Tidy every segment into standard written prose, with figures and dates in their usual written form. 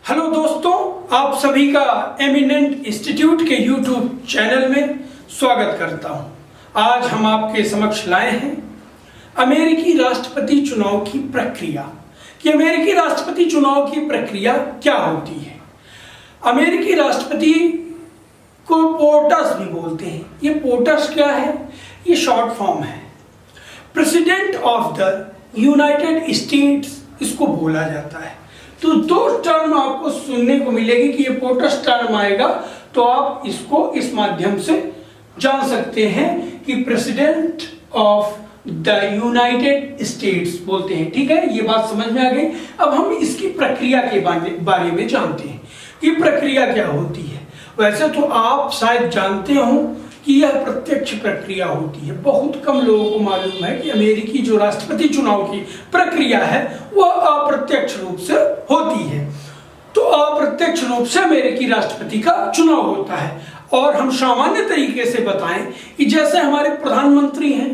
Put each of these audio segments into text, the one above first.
Hello दोस्तों, आप सभी का एमिनेंट इंस्टीट्यूट के यूट्यूब चैनल में स्वागत करता हूं। आज हम आपके समक्ष लाए हैं अमेरिकी राष्ट्रपति चुनाव की प्रक्रिया कि अमेरिकी राष्ट्रपति चुनाव की प्रक्रिया क्या होती है। अमेरिकी राष्ट्रपति को पोटस भी बोलते हैं। ये पोटस क्या है? ये शॉर्ट फॉर्म है, president of the United states इसको बोला जाता है। तो दो टर्म आपको सुनने को मिलेगी कि ये पोटस टर्म आएगा, तो आप इसको इस माध्यम से जान सकते हैं कि president of the United states बोलते हैं। ठीक है, ये बात समझ में आ गई। अब हम इसकी प्रक्रिया के बारे में जानते हैं कि प्रक्रिया क्या होती है। वैसे तो आप शायद जानते हो कि यह प्रत्यक्ष प्रक्रिया होती है। बहुत कम लोगों को मालूम है कि अमेरिकी जो राष्ट्रपति चुनाव की प्रक्रिया है वह अप्रत्यक्ष रूप से होती है। तो अप्रत्यक्ष रूप से अमेरिकी राष्ट्रपति का चुनाव होता है। और हम सामान्य तरीके से बताएं कि जैसे हमारे प्रधानमंत्री हैं,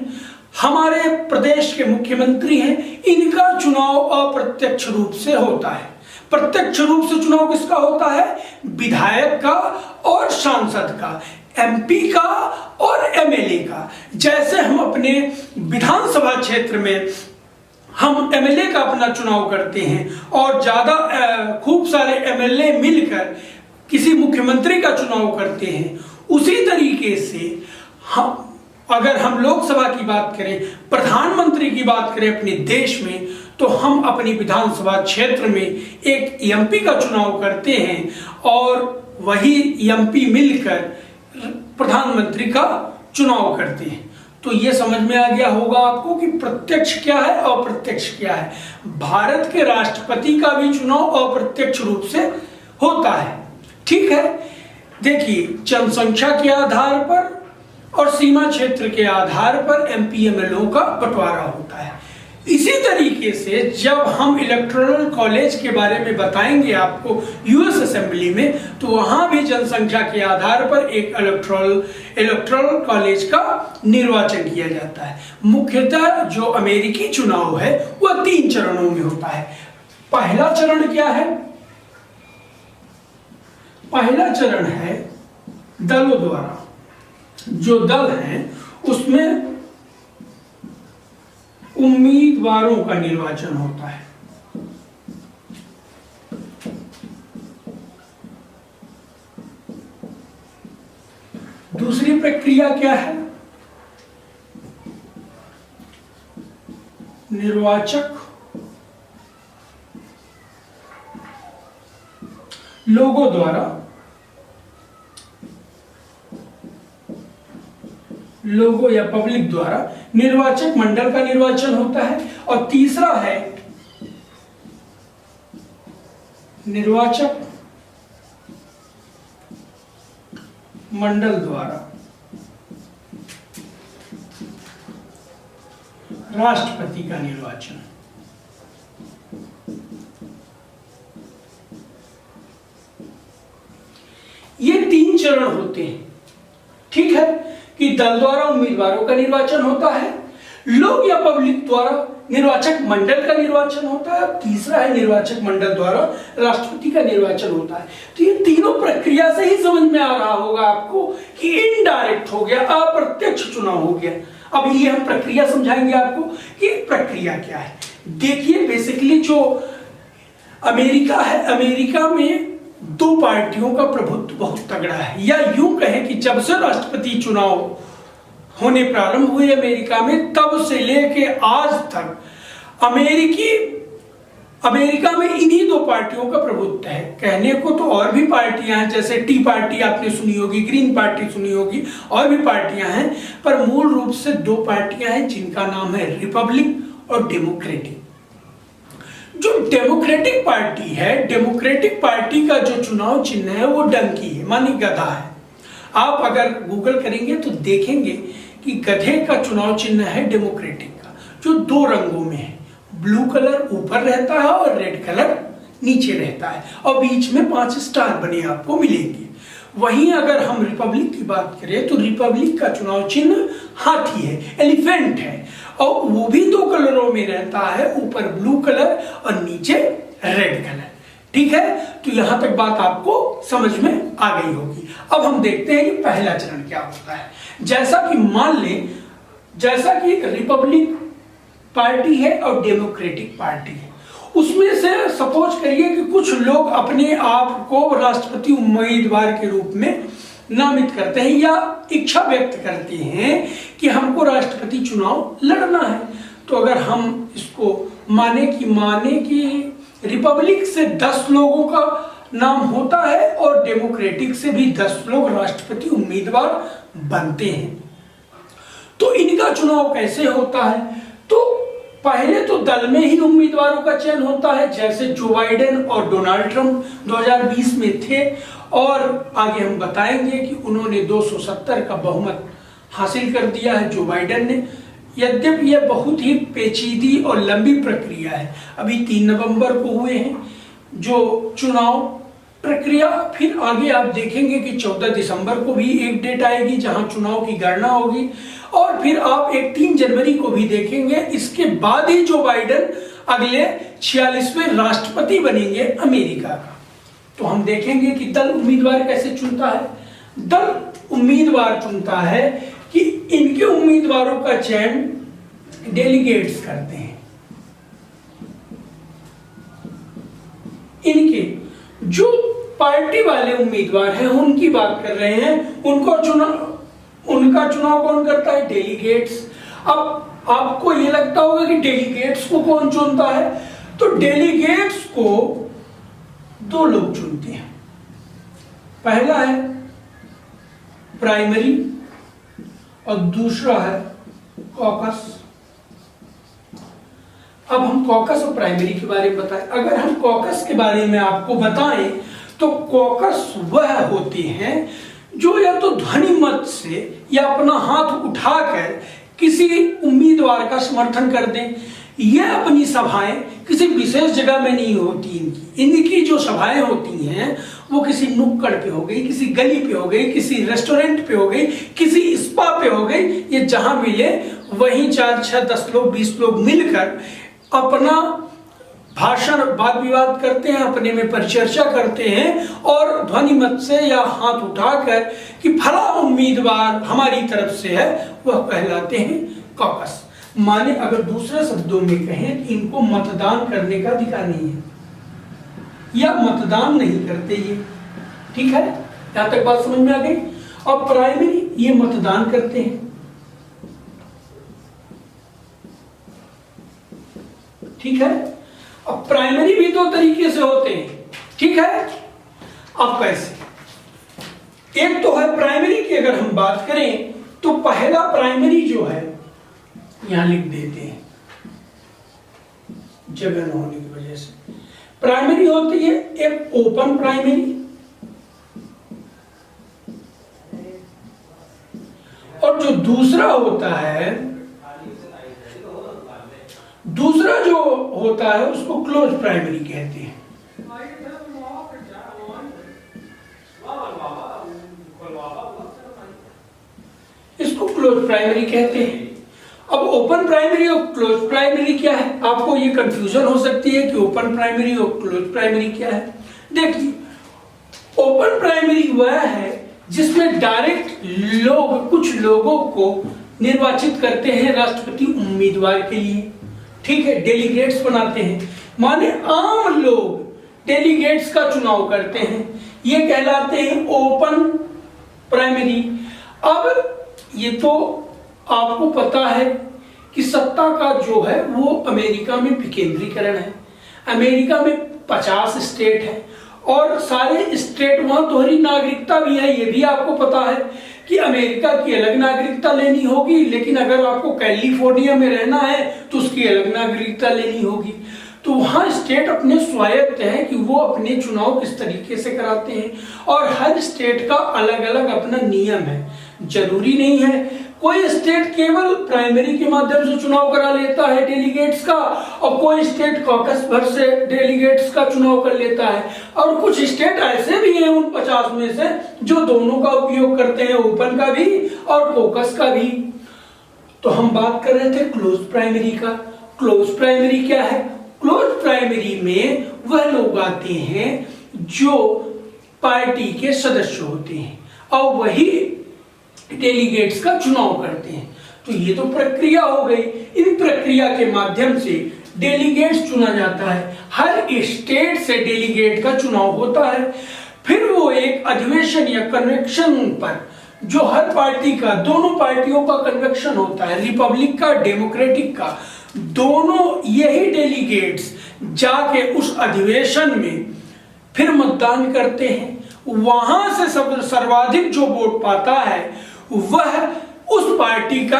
हमारे प्रदेश के मुख्यमंत्री हैं, इनका चुनाव अप्रत्यक्ष रूप से होता है। प्रत्यक्ष रूप से चुनाव किसका होता है? विधायक का और सांसद का, एमपी का और एमएलए का। जैसे हम अपने विधानसभा क्षेत्र में हम एमएलए का अपना चुनाव करते हैं और ज्यादा खूब सारे एमएलए मिलकर किसी मुख्यमंत्री का चुनाव करते हैं, उसी तरीके से हम अगर हम लोकसभा की बात करें, प्रधानमंत्री की बात करें अपने देश में, तो हम अपनी विधानसभा क्षेत्र में एक एमपी का चुनाव करते हैं और वही एमपी मिलकर प्रधानमंत्री का चुनाव करते हैं। तो ये समझ में आ गया होगा आपको कि प्रत्यक्ष क्या है, अप्रत्यक्ष क्या है। भारत के राष्ट्रपति का भी चुनाव अप्रत्यक्ष रूप से होता है। ठीक है, देखिए, जनसंख्या के आधार पर और सीमा क्षेत्र के आधार पर एमपी एमएलए का बंटवारा होता है। इसी तरीके से जब हम इलेक्टोरल कॉलेज के बारे में बताएंगे आपको यूएस असेंबली में, तो वहां भी जनसंख्या के आधार पर एक इलेक्टोरल कॉलेज का निर्वाचन किया जाता है। मुख्यतः जो अमेरिकी चुनाव है वह 3 चरणों में होता है। पहला चरण क्या है? पहला चरण है दलों द्वारा। जो दल हैं उसमें उम्मीदवारों का निर्वाचन होता है। दूसरी प्रक्रिया क्या है? निर्वाचक लोगों द्वारा, लोगों या पब्लिक द्वारा निर्वाचक मंडल का निर्वाचन होता है। और तीसरा है निर्वाचक मंडल द्वारा राष्ट्रपति का निर्वाचन। ये 3 चरण होते हैं। ठीक है कि दल द्वारा उम्मीदवारों का निर्वाचन होता है, लोग या पब्लिक द्वारा निर्वाचक मंडल का निर्वाचन होता है, तीसरा है निर्वाचक मंडल द्वारा राष्ट्रपति का निर्वाचन होता है। तो ये तीनों प्रक्रिया से ही समझ में आ रहा होगा आपको कि इनडायरेक्ट हो गया, अप्रत्यक्ष चुनाव हो गया। अब ये हम प्रक्रिया समझाएंगे आपको कि प्रक्रिया क्या है। देखिए, बेसिकली जो अमेरिका है, अमेरिका में 2 पार्टियों का प्रभुत्व बहुत तगड़ा है। या यूं कहें कि जब से राष्ट्रपति चुनाव होने प्रारंभ हुए अमेरिका में, तब से लेके आज तक अमेरिका में इन्हीं 2 पार्टियों का प्रभुत्व है। कहने को तो और भी पार्टियां हैं, जैसे टी पार्टी आपने सुनी होगी, ग्रीन पार्टी सुनी होगी, और भी पार्टियां हैं, पर मूल रूप से 2 पार्टियां हैं जिनका नाम है रिपब्लिक और डेमोक्रेटिक। जो डेमोक्रेटिक पार्टी है, डेमोक्रेटिक पार्टी का जो चुनाव चिन्ह है वो डंकी है, मानी गधा है। आप अगर गूगल करेंगे तो देखेंगे कि गधे का चुनाव चिन्ह है डेमोक्रेटिक का, जो 2 रंगों में है। ब्लू कलर ऊपर रहता है और रेड कलर नीचे रहता है, और बीच में 5 स्टार बने आपको मिलेंगे। वहीं अगर हम रिपब्लिक की बात करें तो रिपब्लिक का चुनाव चिन्ह हाथी है, एलिफेंट है, और वो भी 2 कलरों में रहता है, ऊपर ब्लू कलर और नीचे रेड कलर। ठीक है, तो यहां तक बात आपको समझ में आ गई होगी। अब हम देखते हैं कि पहला चरण क्या होता है। जैसा कि मान लें, जैसा कि रिपब्लिक पार्टी है और डेमोक्रेटिक पार्टी है, उसमें से सपोज करिए कि कुछ लोग अपने आप को राष्ट्रपति उम्मीदवार के रूप में नामित करते हैं या इच्छा व्यक्त करते हैं कि हमको राष्ट्रपति चुनाव लड़ना है। तो अगर हम इसको माने कि रिपब्लिक से 10 लोगों का नाम होता है और डेमोक्रेटिक से भी 10 लोग राष्ट्रपति उम्मीदवार बनते हैं। तो इनका चुनाव कैसे होता है? तो पहले तो दल में ही उम्मीदवारों का चयन होता है, जैसे जो बाइडेन और डोनाल्ड ट्रंप 2020 में थे, और आगे हम बताएंगे कि उन्होंने 270 का बहुमत हासिल कर दिया है जो बाइडेन ने। यद्यपि यह बहुत ही पेचीदी और लंबी प्रक्रिया है। अभी 3 नवंबर को हुए हैं जो चुनाव प्रक्रिया, फिर आगे आप देखेंगे कि 14 दिसंबर को भी एक डेट आएगी जहां चुनाव की गणना होगी, और फिर आप एक 3 जनवरी को भी देखेंगे। इसके बाद ही जो बाइडेन अगले 46वें राष्ट्रपति बनेंगे अमेरिका का। तो हम देखेंगे कि दल उम्मीदवार कैसे चुनता है। दल उम्मीदवार चुनता है कि इनके उम्मीदवारों का चयन डेलीगेट्स करते हैं। इनके जो पार्टी वाले उम्मीदवार हैं उनकी बात कर रहे हैं, उनका चुनाव कौन करता है? डेलीगेट्स। अब आपको ये लगता होगा कि डेलीगेट्स को कौन चुनता है? तो डेलीगेट्स को 2 लोग चुनते हैं। पहला है प्राइमरी और दूसरा है कॉकस। अब हम कॉकस और प्राइमरी के बारे में बताएं। अगर हम कॉकस के बारे में आपको बताएं तो कॉकस वह होते हैं जो या तो ध्वनि मत से या अपना हाथ उठाकर किसी उम्मीदवार का समर्थन कर दें। यह अपनी सभाएं किसी विशेष जगह में नहीं होती। इनकी जो सभाएं होती हैं वो किसी नुक्कड़ पे हो गई, किसी गली पे हो गई, किसी रेस्टोरेंट पे हो गई, किसी स्पा पे हो गई। ये जहां मिले वहीं 4, 6, 10 लोग, 20 लोग मिलकर अपना भाषण, वाद विवाद करते हैं, अपने में परिचर्चा करते हैं और ध्वनि मत से या हाथ उठाकर कि फला उम्मीदवार हमारी तरफ से है, वह कहलाते हैं कॉकस। माने अगर दूसरे शब्दों में कहें कि इनको मतदान करने का अधिकार नहीं है या मतदान नहीं करते ये। ठीक है, यहां तक बात समझ में आ गई। और प्राइमरी ये मतदान करते हैं। ठीक है, अब प्राइमरी भी 2 तरीके से होते हैं। ठीक है, अब कैसे? एक तो है प्राइमरी की अगर हम बात करें तो पहला प्राइमरी जो है यहां लिख देते हैं जगह न होने की वजह से। प्राइमरी होती है एक ओपन प्राइमरी और जो दूसरा होता है, दूसरा जो होता है उसको क्लोज प्राइमरी कहते हैं। इसको क्लोज प्राइमरी कहते हैं। अब ओपन प्राइमरी और क्लोज प्राइमरी क्या है? आपको ये कंफ्यूजन हो सकती है कि ओपन प्राइमरी और क्लोज प्राइमरी क्या है। देखिए, ओपन प्राइमरी वह है जिसमें डायरेक्ट लोग कुछ लोगों को निर्वाचित करते हैं राष्ट्रपति उम्मीदवार के लिए। ठीक है, डेलीगेट्स बनाते हैं। माने आम लोग डेलीगेट्स का चुनाव करते हैं, ये कहलाते हैं ओपन प्राइमरी। अब ये तो आपको पता है कि सत्ता का जो है वो अमेरिका में विकेंद्रीकरण है। अमेरिका में 50 स्टेट है और सारे स्टेट वहां दोहरी नागरिकता भी है। ये भी आपको पता है कि अमेरिका की अलग नागरिकता लेनी होगी, लेकिन अगर आपको कैलिफोर्निया में रहना है तो उसकी अलग नागरिकता लेनी होगी। तो वहां स्टेट अपने स्वायत्त है कि वो अपने चुनाव किस तरीके से कराते हैं और हर स्टेट का अलग अलग अपना नियम है। जरूरी नहीं है कोई स्टेट केवल प्राइमरी के माध्यम से चुनाव करा लेता है डेलीगेट्स का, और कोई स्टेट कॉकस भर से डेलीगेट्स का चुनाव कर लेता है, और कुछ स्टेट ऐसे भी हैं उन 50 में से जो दोनों का उपयोग करते हैं, ओपन का भी और कॉकस का भी। तो हम बात कर रहे थे क्लोज प्राइमरी का। क्लोज प्राइमरी क्या है? क्लोज प्राइमरी प्राइमरी में वह लोग आते हैं जो पार्टी के सदस्य होते हैं और वही डेलीगेट्स का चुनाव करते हैं। तो ये तो प्रक्रिया हो गई। इन प्रक्रिया के माध्यम से डेलीगेट्स चुना जाता है। हर स्टेट से डेलीगेट का चुनाव होता है। फिर वो एक अधिवेशन या कन्वेंशन पर, जो हर पार्टी का, दोनों पार्टियों का कन्वेंशन होता है, रिपब्लिक का, डेमोक्रेटिक का, दोनों यही डेलीगेट्स जाके उस अधिवेशन में फिर मतदान करते हैं। वहां से सब सर्वाधिक जो वोट पाता है वह उस पार्टी का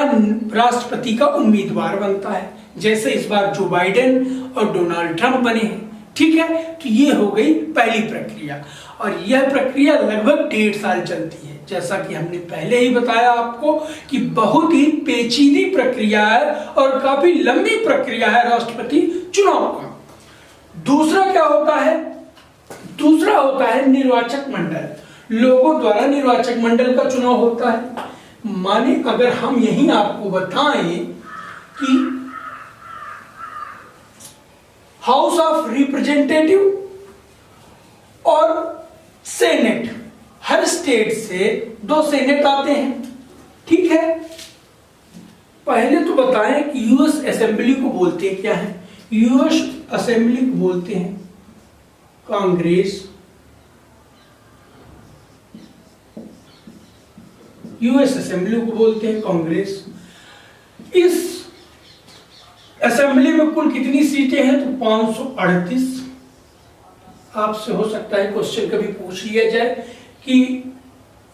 राष्ट्रपति का उम्मीदवार बनता है। जैसे इस बार जो बाइडेन और डोनाल्ड ट्रंप बने हैं। ठीक है, तो ये हो गई पहली प्रक्रिया और यह प्रक्रिया लगभग 1.5 साल चलती है। जैसा कि हमने पहले ही बताया आपको कि बहुत ही पेचीदी प्रक्रिया है और काफी लंबी प्रक्रिया है राष्ट्रपति चुनाव का। दूसरा क्या होता है? दूसरा होता है निर्वाचक मंडल। लोगों द्वारा निर्वाचक मंडल का चुनाव होता है। माने अगर हम यही आपको बताएं कि हाउस ऑफ रिप्रेजेंटेटिव और सेनेट, हर स्टेट से 2 सेनेट आते हैं। ठीक है, पहले तो बताएं कि यूएस असेंबली को बोलते हैं क्या है? यूएस असेंबली को बोलते हैं कांग्रेस। यूएस असेंबली को बोलते हैं कांग्रेस। इस असेंबली में कुल कितनी सीटें हैं? तो 538। आपसे हो सकता है क्वेश्चन कभी पूछ लिया जाए कि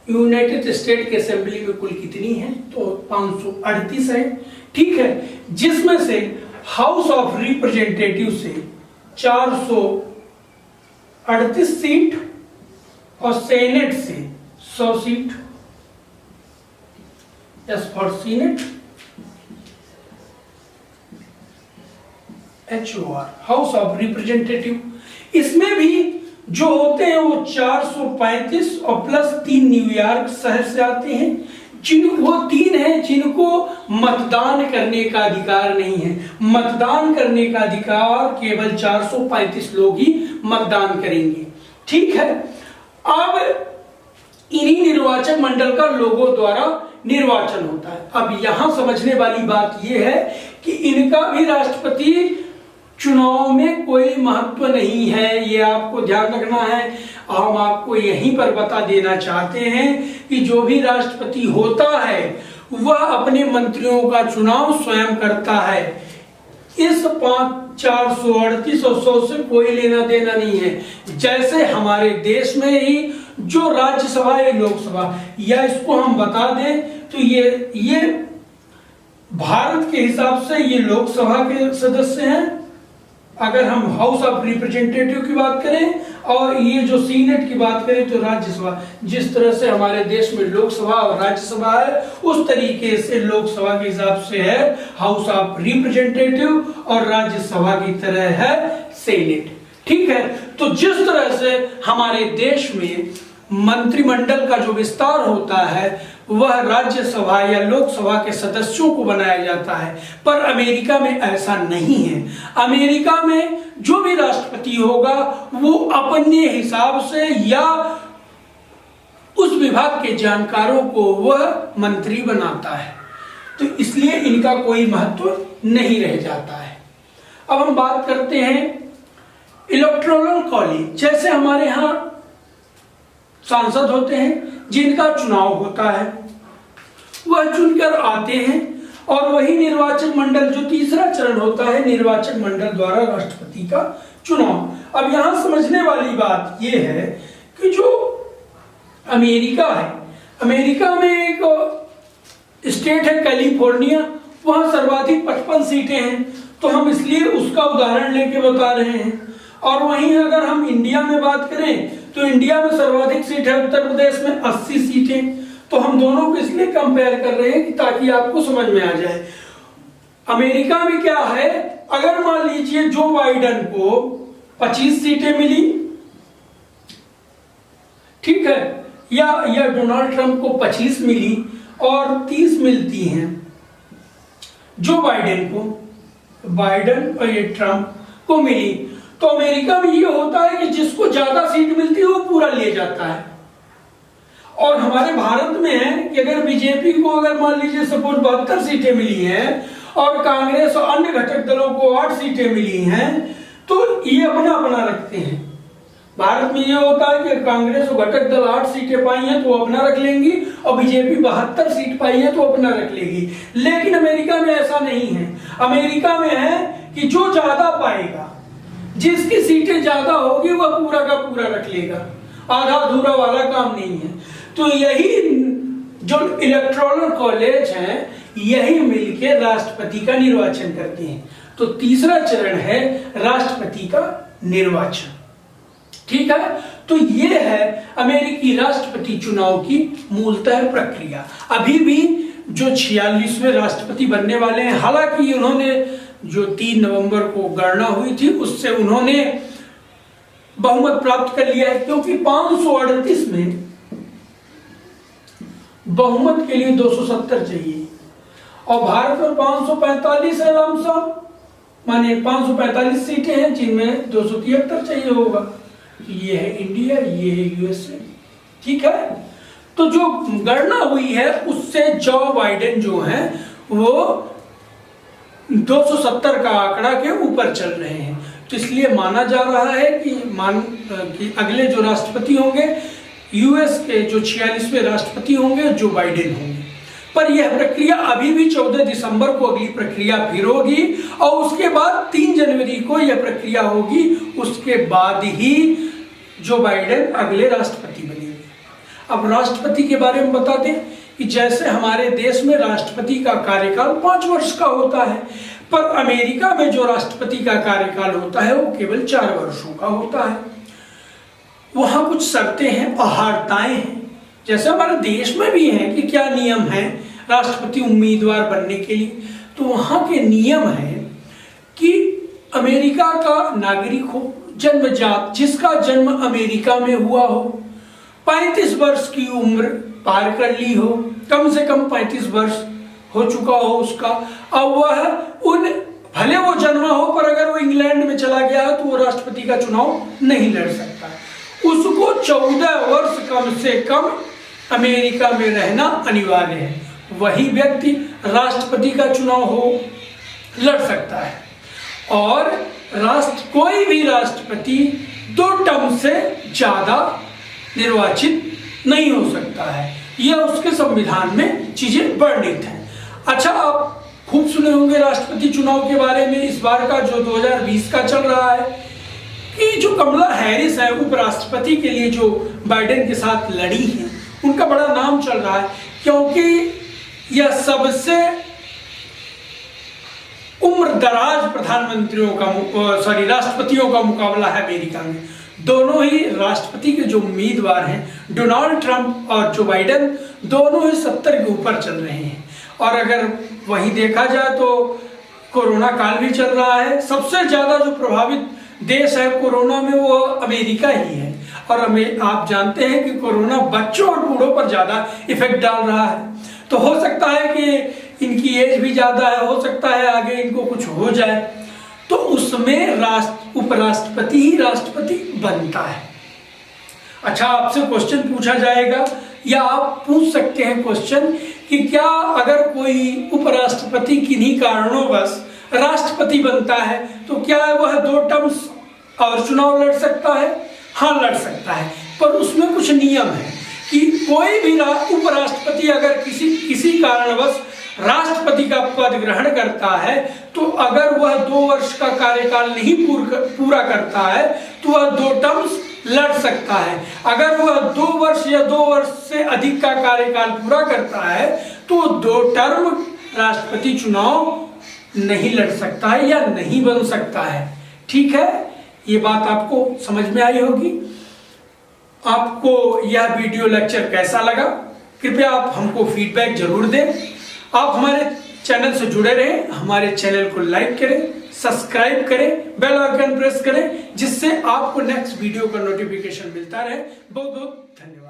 यूनाइटेड स्टेट के असेंबली में कुल कितनी है, तो 538 है। ठीक है, जिसमें से हाउस ऑफ रिप्रेजेंटेटिव से 438 सीट और सेनेट से 100 seat. S for senate, HOR, house of representative. इसमें भी जो होते हैं वो 435 और प्लस 3 न्यूयॉर्क शहर से आते हैं। वो 3 हैं जिनको मतदान करने का अधिकार नहीं है। मतदान करने का अधिकार केवल 435 लोग ही मतदान करेंगे। ठीक है, अब इन्हीं निर्वाचक मंडल का लोगों द्वारा निर्वाचन होता है। अब यहां समझने वाली बात यह है कि इनका भी राष्ट्रपति चुनाव में कोई महत्व नहीं है, ये आपको ध्यान रखना है। हम आपको यहीं पर बता देना चाहते हैं कि जो भी राष्ट्रपति होता है वह अपने मंत्रियों का चुनाव स्वयं करता है। इस 438 और 100 से कोई लेना देना नहीं है। जैसे हमारे देश में ही जो राज्यसभा या लोकसभा, या इसको हम बता दें तो ये भारत के हिसाब से ये लोकसभा के सदस्य हैं अगर हम हाउस ऑफ रिप्रेजेंटेटिव की बात करें, और ये जो सीनेट की बात करें तो राज्यसभा। जिस तरह से हमारे देश में लोकसभा और राज्यसभा है उस तरीके से लोकसभा के हिसाब से है हाउस ऑफ रिप्रेजेंटेटिव और राज्यसभा की तरह है सेनेट। ठीक है, तो जिस तरह से हमारे देश में मंत्रिमंडल का जो विस्तार होता है वह राज्यसभा या लोकसभा के सदस्यों को बनाया जाता है, पर अमेरिका में ऐसा नहीं है। अमेरिका में जो भी राष्ट्रपति होगा वो अपने हिसाब से या उस विभाग के जानकारों को वह मंत्री बनाता है, तो इसलिए इनका कोई महत्व नहीं रह जाता है। अब हम बात करते हैं इलेक्टोरल कॉलेज। जैसे हमारे यहाँ सांसद होते हैं जिनका चुनाव होता है, वह चुनकर आते हैं और वही निर्वाचक मंडल, जो तीसरा चरण होता है निर्वाचक मंडल द्वारा राष्ट्रपति का चुनाव। अब यहां समझने वाली बात यह है कि जो अमेरिका है, अमेरिका में एक स्टेट है कैलिफोर्निया, वहां सर्वाधिक 55 सीटें हैं, तो हम इसलिए उसका उदाहरण लेके बता रहे हैं। और वहीं अगर हम इंडिया में बात करें तो इंडिया में सर्वाधिक सीट है उत्तर प्रदेश में 80 सीटें। तो हम दोनों को इसलिए कंपेयर कर रहे हैं कि ताकि आपको समझ में आ जाए। अमेरिका में क्या है, अगर मान लीजिए जो बाइडेन को 25 सीटें मिली, ठीक है, या डोनाल्ड ट्रंप को 25 मिली और 30 मिलती हैं जो बाइडेन और ये ट्रंप को मिली, तो अमेरिका में ये होता है कि जिसको ज्यादा सीट मिलती है वो पूरा ले जाता है। और हमारे भारत में है कि अगर बीजेपी को अगर मान लीजिए सपोज 72 सीटें मिली हैं और कांग्रेस और अन्य घटक दलों को 8 सीटें मिली हैं, तो ये अपना अपना रखते हैं। भारत में ये होता है कि कांग्रेस और घटक दल 8 सीटें पाई हैं तो अपना रख लेंगी, और बीजेपी 72 सीट पाई है तो अपना रख लेगी। लेकिन अमेरिका में ऐसा नहीं है। अमेरिका में है कि जो ज्यादा पाएगा, जिसकी सीटें ज्यादा होगी वह पूरा का पूरा रख लेगा, आधा अधूरा वाला काम नहीं है। तो यही जो इलेक्टोरल कॉलेज हैं यही मिलकर राष्ट्रपति का निर्वाचन करते हैं। तो तीसरा चरण है राष्ट्रपति का निर्वाचन। ठीक है, तो ये है अमेरिकी राष्ट्रपति चुनाव की मूलतः प्रक्रिया। अभी भी जो 46वें राष्ट्रपति बनने वाले हैं, हालांकि उन्होंने जो 3 नवंबर को गणना हुई थी उससे उन्होंने बहुमत प्राप्त कर लिया है, क्योंकि 538 में बहुमत के लिए 270 चाहिए और भारत में 545 है लमसम, माने 545 सीटें हैं जिनमें 273 चाहिए होगा। ये है इंडिया, ये है यूएसए। ठीक है, तो जो गणना हुई है उससे जो बाइडेन जो है वो 270 का आंकड़ा के ऊपर चल रहे हैं। तो इसलिए माना जा रहा है कि अगले जो राष्ट्रपति होंगे यूएस के जो 46वें राष्ट्रपति होंगे जो बाइडेन होंगे। पर यह प्रक्रिया अभी भी 14 दिसंबर को अगली प्रक्रिया फिर होगी और उसके बाद 3 जनवरी को यह प्रक्रिया होगी। उसके बाद ही जो बाइडेन अगले राष्ट्रपति बनेंगे। अब राष्ट्रपति के बारे में बता दें कि जैसे हमारे देश में राष्ट्रपति का कार्यकाल 5 वर्ष का होता है, पर अमेरिका में जो राष्ट्रपति का कार्यकाल होता है वो केवल 4 वर्षों का होता है। वहां कुछ शर्तें हैं, अहारताएं हैं, जैसे हमारे देश में भी हैं कि क्या नियम है राष्ट्रपति उम्मीदवार बनने के लिए। तो वहां के नियम है कि अमेरिका का नागरिक हो, जन्मजात, जिसका जन्म अमेरिका में हुआ हो, 35 वर्ष की उम्र पार कर ली हो, कम से कम 35 वर्ष हो चुका हो उसका, अब वह भले वो जन्मा हो पर अगर वो इंग्लैंड में चला गया है तो वो राष्ट्रपति का चुनाव नहीं लड़ सकता। उसको 14 वर्ष कम से कम अमेरिका में रहना अनिवार्य है, वही व्यक्ति राष्ट्रपति का चुनाव लड़ सकता है। और कोई भी राष्ट्रपति 2 टर्म से ज्यादा निर्वाचित नहीं हो सकता है। यह उसके संविधान में चीजें वर्णित हैं। अच्छा, आप खूब सुने होंगे राष्ट्रपति चुनाव के बारे में। इस बार का जो 2020 का चल रहा है कि जो कमला हैरिस है उपराष्ट्रपति के लिए जो बाइडेन के साथ लड़ी है, उनका बड़ा नाम चल रहा है, क्योंकि यह सबसे उम्र दराज राष्ट्रपतियों का मुकाबला है अमेरिका में। दोनों ही राष्ट्रपति के जो उम्मीदवार हैं डोनाल्ड ट्रंप और जो बाइडेन, दोनों ही 70 के ऊपर चल रहे हैं। और अगर वहीं देखा जाए तो कोरोना काल भी चल रहा है। सबसे ज्यादा जो प्रभावित देश है कोरोना में वो अमेरिका ही है। और आप जानते हैं कि कोरोना बच्चों और बूढ़ों पर ज्यादा इफेक्ट डाल रहा है। तो हो सकता है कि इनकी एज भी ज्यादा है, हो सकता है आगे इनको कुछ हो जाए, तो उसमें उपराष्ट्रपति ही राष्ट्रपति बनता है। अच्छा, आपसे क्वेश्चन पूछा जाएगा या आप पूछ सकते हैं क्वेश्चन कि क्या अगर कोई उपराष्ट्रपति किन्हीं कारणोंवश राष्ट्रपति बनता है तो क्या वह 2 टर्म्स और चुनाव लड़ सकता है? हाँ, लड़ सकता है, पर उसमें कुछ नियम है कि कोई भी उपराष्ट्रपति अगर किसी कारणवश राष्ट्रपति का पद ग्रहण करता है तो अगर वह 2 वर्ष का कार्यकाल नहीं पूरा करता है तो वह 2 टर्म्स लड़ सकता है। अगर वह 2 वर्ष या 2 वर्ष से अधिक का कार्यकाल पूरा करता है तो 2 टर्म राष्ट्रपति चुनाव नहीं लड़ सकता है या नहीं बन सकता है। ठीक है, ये बात आपको समझ में आई होगी। आपको यह वीडियो लेक्चर कैसा लगा? कृपया आप हमको फीडबैक जरूर दें। आप हमारे चैनल से जुड़े रहें, हमारे चैनल को लाइक करें, सब्सक्राइब करें, बेल आइकन प्रेस करें, जिससे आपको नेक्स्ट वीडियो का नोटिफिकेशन मिलता रहे। बहुत बहुत धन्यवाद।